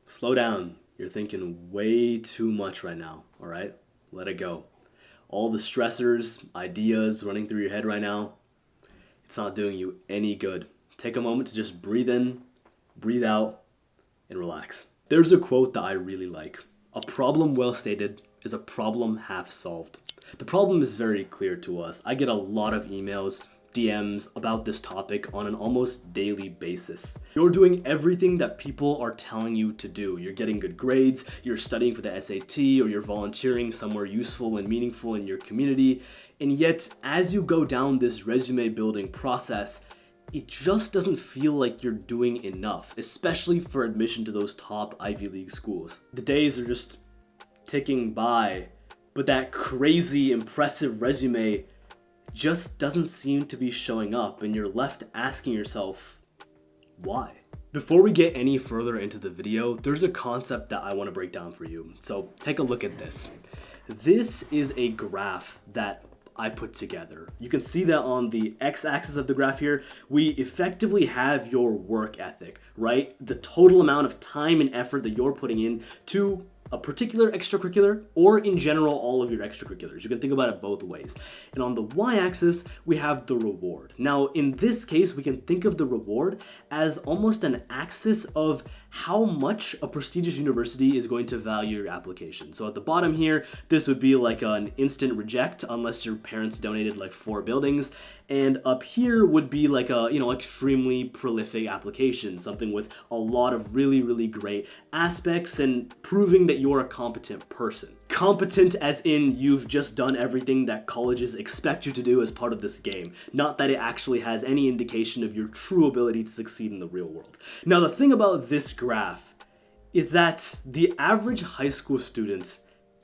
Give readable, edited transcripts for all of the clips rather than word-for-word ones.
Slow down. You're thinking way too much right now, all right? Let it go. All the stressors, ideas running through your head right now, it's not doing you any good. Take a moment to just breathe in, breathe out, and relax. There's a quote that I really like. A problem well stated is a problem half solved. The problem is very clear to us. I get a lot of emails, DMs about this topic on an almost daily basis. You're doing everything that people are telling you to do. You're getting good grades, you're studying for the SAT, or you're volunteering somewhere useful and meaningful in your community. And yet, as you go down this resume building process, it just doesn't feel like you're doing enough, especially for admission to those top Ivy League schools. The days are just ticking by, but that crazy, impressive resume just doesn't seem to be showing up, and you're left asking yourself, why? Before we get any further into the video, there's a concept that I want to break down for you. So take a look at this. This is a graph that I put together. You can see that on the x-axis of the graph here, we effectively have your work ethic, right? The total amount of time and effort that you're putting in to a particular extracurricular, or in general, all of your extracurriculars. You can think about it both ways. And on the y-axis, we have the reward. Now, in this case, we can think of the reward as almost an axis of how much a prestigious university is going to value your application. So at the bottom here, this would be like an instant reject unless your parents donated like 4 buildings. And up here would be like a, extremely prolific application, something with a lot of really, really great aspects and proving that you're a competent person. Competent as in you've just done everything that colleges expect you to do as part of this game, not that it actually has any indication of your true ability to succeed in the real world. Now, the thing about this graph is that the average high school student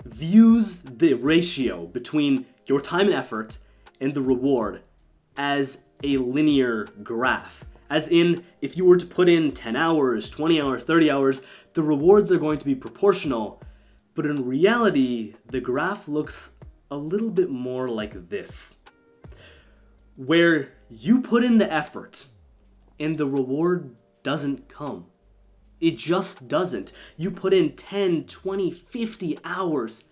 views the ratio between your time and effort and the reward as a linear graph. As in, if you were to put in 10 hours, 20 hours, 30 hours, the rewards are going to be proportional. But in reality, the graph looks a little bit more like this, where you put in the effort and the reward doesn't come. It just doesn't. You put in 10, 20, 50 hours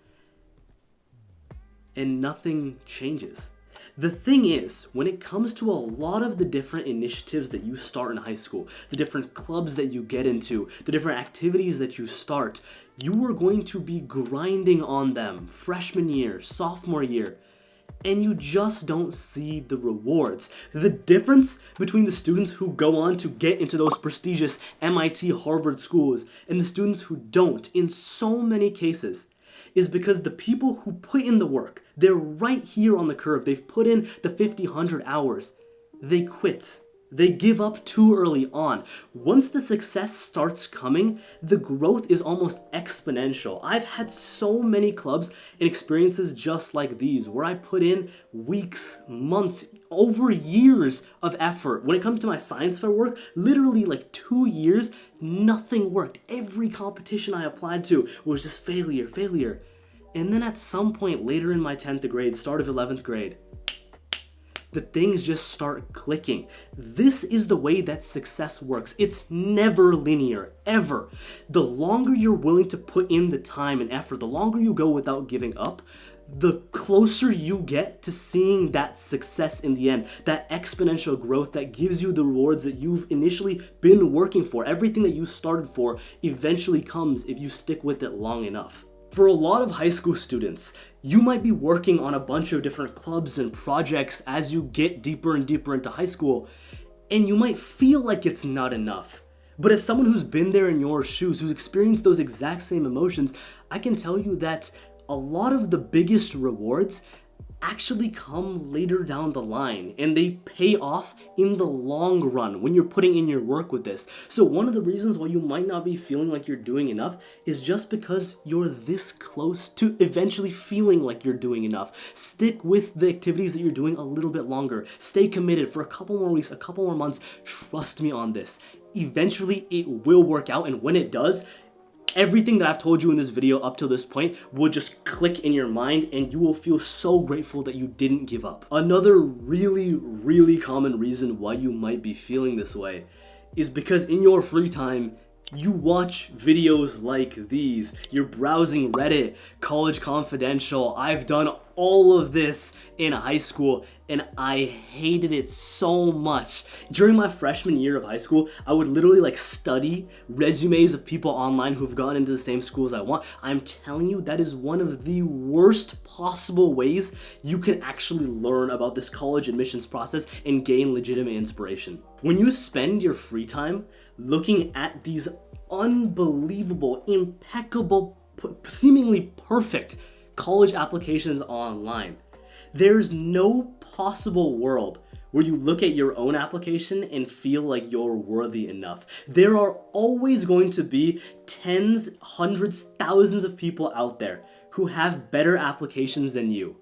and nothing changes. The thing is, when it comes to a lot of the different initiatives that you start in high school, the different clubs that you get into, the different activities that you start, you are going to be grinding on them freshman year, sophomore year, and you just don't see the rewards. The difference between the students who go on to get into those prestigious MIT, Harvard schools and the students who don't, in so many cases, is because the people who put in the work, they're right here on the curve. They've put in the 50, 100 hours. They quit. They give up too early on. Once the success starts coming, the growth is almost exponential. I've had so many clubs and experiences just like these where I put in weeks, months, over years of effort. When it comes to my science fair work, literally like 2 years, nothing worked. Every competition I applied to was just failure. And then at some point later in my 10th grade, start of 11th grade, the things just start clicking. This is the way that success works. It's never linear, ever. The longer you're willing to put in the time and effort, the longer you go without giving up, the closer you get to seeing that success in the end, that exponential growth that gives you the rewards that you've initially been working for. Everything that you started for eventually comes if you stick with it long enough. For a lot of high school students, you might be working on a bunch of different clubs and projects as you get deeper and deeper into high school, and you might feel like it's not enough. But as someone who's been there in your shoes, who's experienced those exact same emotions, I can tell you that a lot of the biggest rewards actually come later down the line, and they pay off in the long run when you're putting in your work with this. So one of the reasons why you might not be feeling like you're doing enough is just because you're this close to eventually feeling like you're doing enough. Stick with the activities that you're doing a little bit longer. Stay committed for a couple more weeks, a couple more months. Trust me on this. Eventually it will work out, and when it does, everything that I've told you in this video up to this point will just click in your mind, and you will feel so grateful that you didn't give up. Another really, really common reason why you might be feeling this way is because in your free time, You watch videos like these. You're browsing Reddit, College Confidential. I've done all of this in high school and I hated it so much. During my freshman year of high school, I would literally like study resumes of people online who've gone into the same schools I want. I'm telling you, that is one of the worst possible ways you can actually learn about this college admissions process and gain legitimate inspiration. When you spend your free time looking at these unbelievable, impeccable, seemingly perfect college applications online, there's no possible world where you look at your own application and feel like you're worthy enough. There are always going to be tens, hundreds, thousands of people out there who have better applications than you.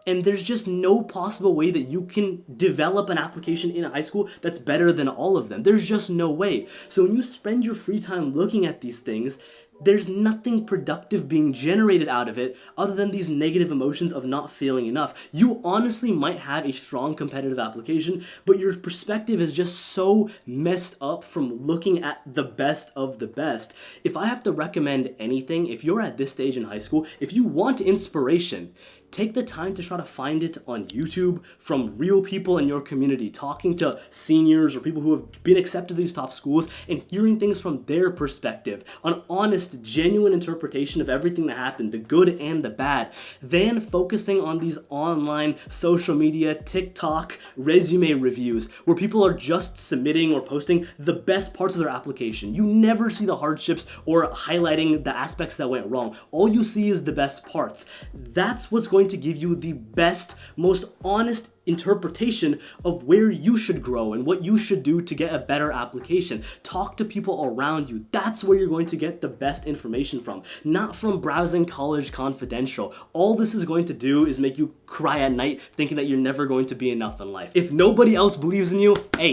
And there's just no possible way that you can develop an application in high school that's better than all of them. There's just no way. So when you spend your free time looking at these things, there's nothing productive being generated out of it other than these negative emotions of not feeling enough. You honestly might have a strong competitive application, but your perspective is just so messed up from looking at the best of the best. If I have to recommend anything, if you're at this stage in high school, if you want inspiration, take the time to try to find it on YouTube from real people in your community, talking to seniors or people who have been accepted to these top schools and hearing things from their perspective, an honest, genuine interpretation of everything that happened, the good and the bad, than focusing on these online social media, TikTok, resume reviews where people are just submitting or posting the best parts of their application. You never see the hardships or highlighting the aspects that went wrong. All you see is the best parts. That's what's going to give you the best, most honest interpretation of where you should grow and what you should do to get a better application. Talk to people around you. That's where you're going to get the best information from, not from browsing College Confidential. All this is going to do is make you cry at night thinking that you're never going to be enough in life. If nobody else believes in you, hey,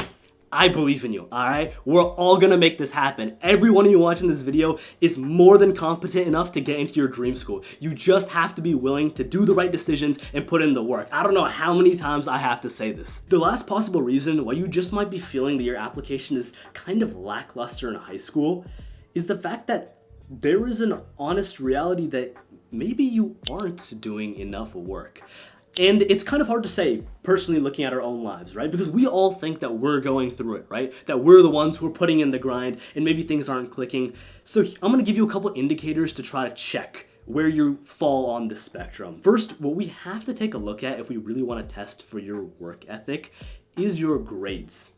I believe in you, alright? We're all gonna make this happen. Every one of you watching this video is more than competent enough to get into your dream school. You just have to be willing to do the right decisions and put in the work. I don't know how many times I have to say this. The last possible reason why you just might be feeling that your application is kind of lackluster in high school is the fact that there is an honest reality that maybe you aren't doing enough work. And it's kind of hard to say, personally looking at our own lives, right? Because we all think that we're going through it, right? That we're the ones who are putting in the grind and maybe things aren't clicking. So I'm gonna give you a couple indicators to try to check where you fall on the spectrum. First, what we have to take a look at if we really want to test for your work ethic is your grades.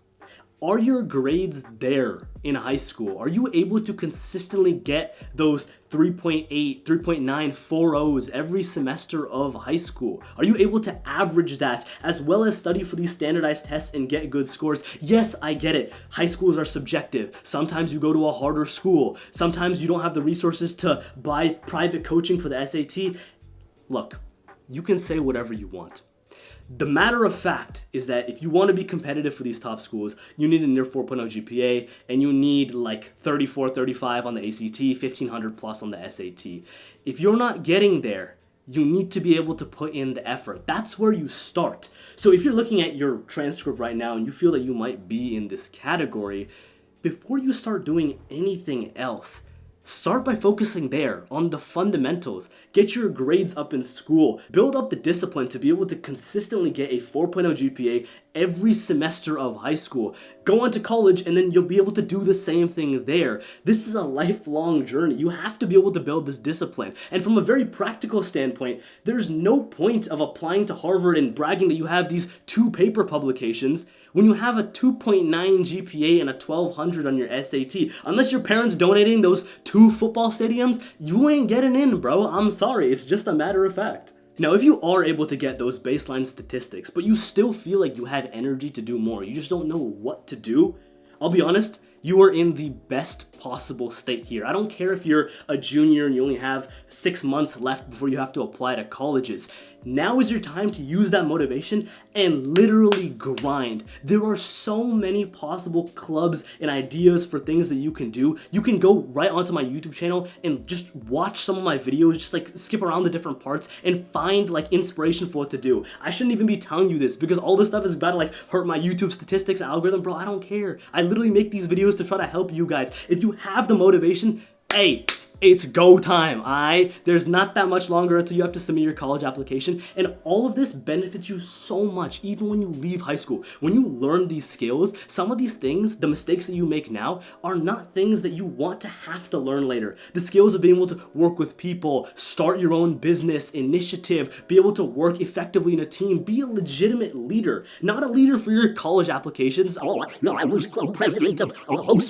Are your grades there in high school? Are you able to consistently get those 3.8, 3.9, 4.0s every semester of high school? Are you able to average that as well as study for these standardized tests and get good scores? Yes, I get it. High schools are subjective. Sometimes you go to a harder school. Sometimes you don't have the resources to buy private coaching for the SAT. Look, you can say whatever you want. The matter of fact is that if you want to be competitive for these top schools, you need a near 4.0 GPA and you need like 34, 35 on the ACT, 1500 plus on the SAT. If you're not getting there, you need to be able to put in the effort. That's where you start. So if you're looking at your transcript right now and you feel that you might be in this category, before you start doing anything else, start by focusing there on the fundamentals. Get your grades up in school. Build up the discipline to be able to consistently get a 4.0 GPA every semester of high school. Go on to college and then you'll be able to do the same thing there. This is a lifelong journey. You have to be able to build this discipline. And from a very practical standpoint, there's no point of applying to Harvard and bragging that you have these 2 paper publications when you have a 2.9 GPA and a 1200 on your SAT. Unless your parents donating those 2 football stadiums, you ain't getting in, bro. I'm sorry, it's just a matter of fact. Now, if you are able to get those baseline statistics, but you still feel like you have energy to do more, you just don't know what to do, I'll be honest, you are in the best possible state here. I don't care if you're a junior and you only have 6 months left before you have to apply to colleges. Now is your time to use that motivation and literally grind. There are so many possible clubs and ideas for things that you can do. You can go right onto my YouTube channel and just watch some of my videos, just like skip around the different parts and find like inspiration for what to do. I shouldn't even be telling you this because all this stuff is about to like hurt my YouTube statistics algorithm, bro. I don't care. I literally make these videos to try to help you guys. If you have the motivation, hey, it's go time, alright? There's not that much longer until you have to submit your college application, and all of this benefits you so much even when you leave high school. When you learn these skills, some of these things, the mistakes that you make now, are not things that you want to have to learn later. The skills of being able to work with people, start your own business, initiative, be able to work effectively in a team, be a legitimate leader, not a leader for your college applications. Oh, no, I was president of host.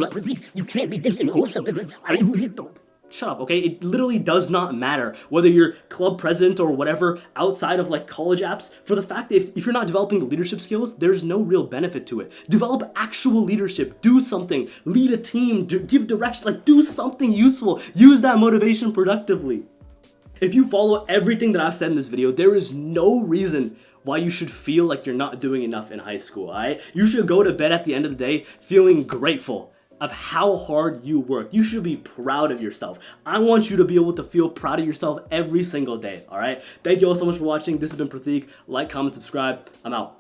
You can't be dissing host because I don't. Shut up, okay? It literally does not matter whether you're club president or whatever outside of like college apps. For the fact that if you're not developing the leadership skills, there's no real benefit to it. Develop actual leadership. Do something. Lead a team. Give direction. Like, do something useful. Use that motivation productively. If you follow everything that I've said in this video, there is no reason why you should feel like you're not doing enough in high school, alright? You should go to bed at the end of the day feeling grateful of how hard you work. You should be proud of yourself. I want you to be able to feel proud of yourself every single day, alright? Thank you all so much for watching. This has been Pratik. Like, comment, subscribe. I'm out.